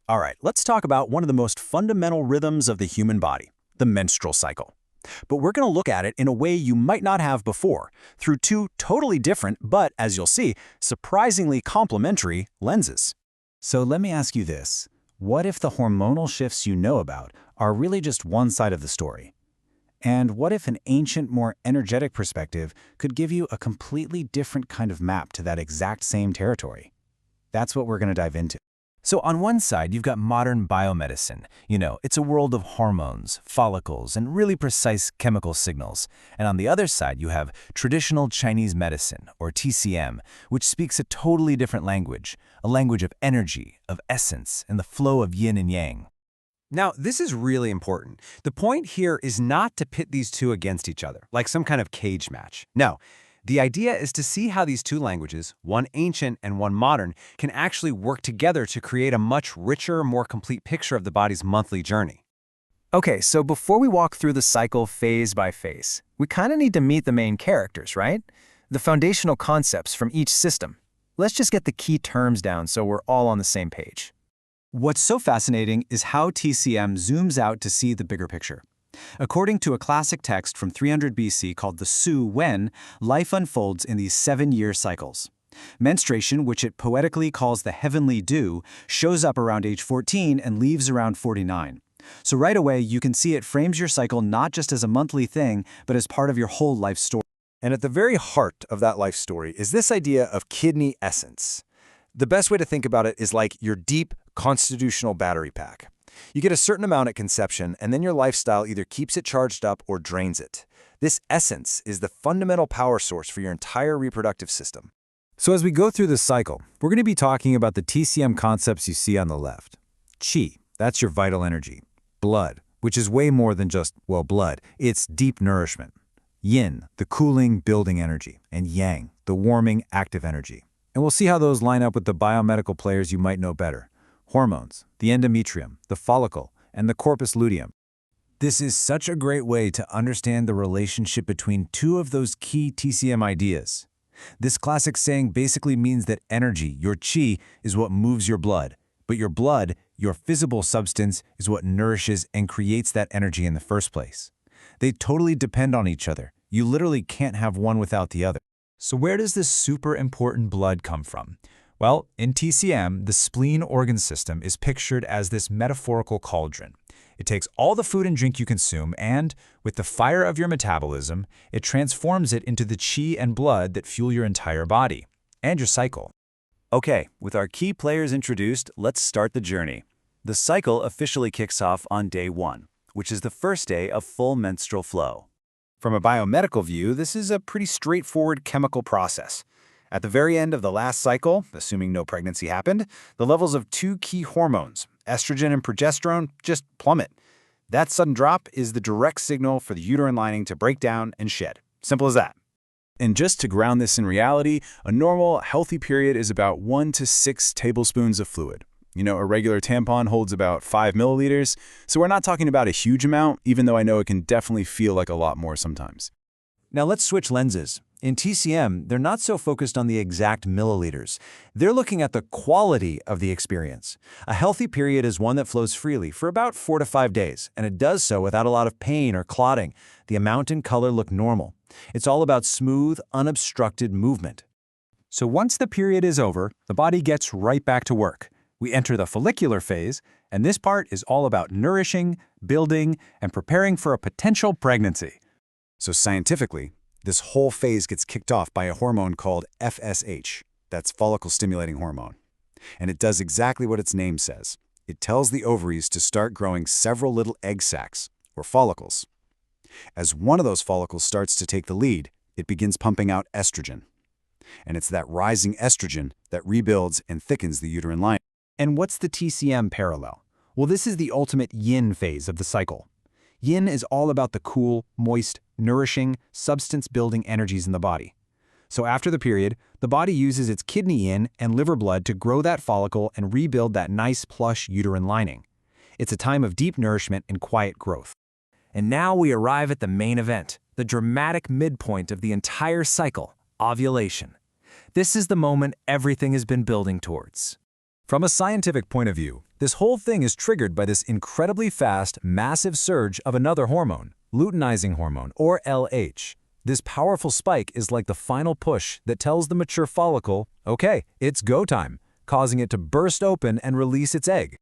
All right, let's talk about one of the most fundamental rhythms of the human body, the menstrual cycle. But we're going to look at it in a way you might not have before, through two totally different, but as you'll see, surprisingly complementary lenses. So let me ask you this. What if the hormonal shifts you know about are really just one side of the story? And what if an ancient, more energetic perspective could give you a completely different kind of map to that exact same territory? That's what we're going to dive into. So on one side, you've got modern biomedicine. It's a world of hormones, follicles, and really precise chemical signals. And on the other side, you have traditional Chinese medicine, or TCM, which speaks a totally different language, a language of energy, of essence, and the flow of yin and yang. Now, this is really important. The point here is not to pit these two against each other, like some kind of cage match. No. The idea is to see how these two languages, one ancient and one modern, can actually work together to create a much richer, more complete picture of the body's monthly journey. Okay, so before we walk through the cycle phase by phase, we kind of need to meet the main characters, right? The foundational concepts from each system. Let's just get the key terms down so we're all on the same page. What's so fascinating is how TCM zooms out to see the bigger picture. According to a classic text from 300 BC called the Su Wen, life unfolds in these 7-year cycles. Menstruation, which it poetically calls the heavenly dew, shows up around age 14 and leaves around 49. So right away, you can see it frames your cycle not just as a monthly thing, but as part of your whole life story. And at the very heart of that life story is this idea of kidney essence. The best way to think about it is like your deep constitutional battery pack. You get a certain amount at conception, and then your lifestyle either keeps it charged up or drains it. This essence is the fundamental power source for your entire reproductive system. So as we go through this cycle, we're going to be talking about the TCM concepts you see on the left. Qi, that's your vital energy. Blood, which is way more than just, well, blood. It's deep nourishment. Yin, the cooling, building energy. And Yang, the warming, active energy. And we'll see how those line up with the biomedical players you might know better. Hormones, the endometrium, the follicle, and the corpus luteum. This is such a great way to understand the relationship between two of those key TCM ideas. This classic saying basically means that energy, your qi, is what moves your blood, but your blood, your physical substance, is what nourishes and creates that energy in the first place. They totally depend on each other. You literally can't have one without the other. So where does this super important blood come from? Well, in TCM, the spleen organ system is pictured as this metaphorical cauldron. It takes all the food and drink you consume and, with the fire of your metabolism, it transforms it into the qi and blood that fuel your entire body and your cycle. Okay, with our key players introduced, let's start the journey. The cycle officially kicks off on day 1, which is the first day of full menstrual flow. From a biomedical view, this is a pretty straightforward chemical process. At the very end of the last cycle, assuming no pregnancy happened, the levels of two key hormones, estrogen and progesterone, just plummet. That sudden drop is the direct signal for the uterine lining to break down and shed. Simple as that. And just to ground this in reality, a normal, healthy period is about 1 to 6 tablespoons of fluid. A regular tampon holds about 5 milliliters, so we're not talking about a huge amount, even though I know it can definitely feel like a lot more sometimes. Now let's switch lenses. In TCM, they're not so focused on the exact milliliters. They're looking at the quality of the experience. A healthy period is one that flows freely for about 4 to 5 days, and it does so without a lot of pain or clotting. The amount and color look normal. It's all about smooth, unobstructed movement. So once the period is over, the body gets right back to work. We enter the follicular phase, and this part is all about nourishing, building, and preparing for a potential pregnancy. So scientifically, this whole phase gets kicked off by a hormone called FSH. That's follicle-stimulating hormone. And it does exactly what its name says. It tells the ovaries to start growing several little egg sacs, or follicles. As one of those follicles starts to take the lead, it begins pumping out estrogen. And it's that rising estrogen that rebuilds and thickens the uterine lining. And what's the TCM parallel? Well, this is the ultimate yin phase of the cycle. Yin is all about the cool, moist, nourishing, substance-building energies in the body. So after the period, the body uses its kidney yin and liver blood to grow that follicle and rebuild that nice, plush uterine lining. It's a time of deep nourishment and quiet growth. And now we arrive at the main event, the dramatic midpoint of the entire cycle, ovulation. This is the moment everything has been building towards. From a scientific point of view, this whole thing is triggered by this incredibly fast, massive surge of another hormone, luteinizing hormone, or LH. This powerful spike is like the final push that tells the mature follicle, okay, it's go time, causing it to burst open and release its egg.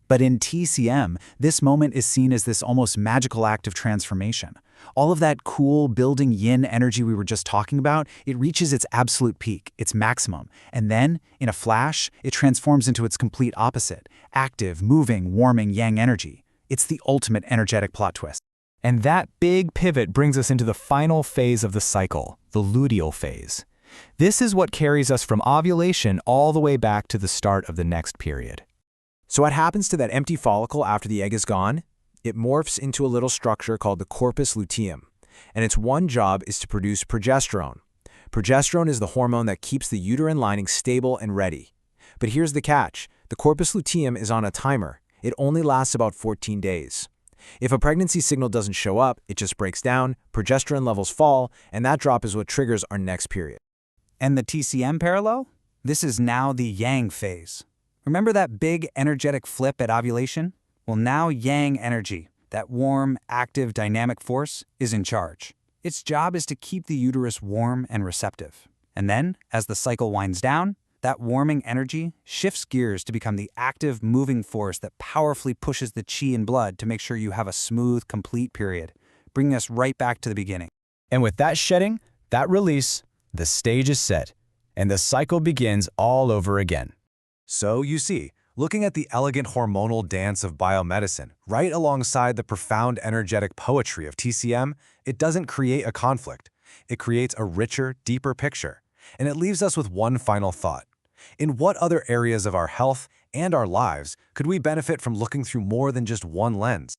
But in TCM, this moment is seen as this almost magical act of transformation. All of that cool building yin energy we were just talking about, it reaches its absolute peak, its maximum. And then, in a flash, it transforms into its complete opposite, active, moving, warming yang energy. It's the ultimate energetic plot twist. And that big pivot brings us into the final phase of the cycle, the luteal phase. This is what carries us from ovulation all the way back to the start of the next period. So what happens to that empty follicle after the egg is gone? It morphs into a little structure called the corpus luteum, and its one job is to produce progesterone. Progesterone is the hormone that keeps the uterine lining stable and ready. But here's the catch. The corpus luteum is on a timer. It only lasts about 14 days. If a pregnancy signal doesn't show up, it just breaks down, progesterone levels fall, and that drop is what triggers our next period. And the TCM parallel? This is now the yang phase. Remember that big energetic flip at ovulation? Well, now yang energy, that warm, active, dynamic force, is in charge. Its job is to keep the uterus warm and receptive. And then, as the cycle winds down, that warming energy shifts gears to become the active, moving force that powerfully pushes the qi in blood to make sure you have a smooth, complete period, bringing us right back to the beginning. And with that shedding, that release, the stage is set, and the cycle begins all over again. So you see, looking at the elegant hormonal dance of biomedicine, right alongside the profound energetic poetry of TCM, it doesn't create a conflict. It creates a richer, deeper picture. And it leaves us with one final thought. In what other areas of our health and our lives could we benefit from looking through more than just one lens?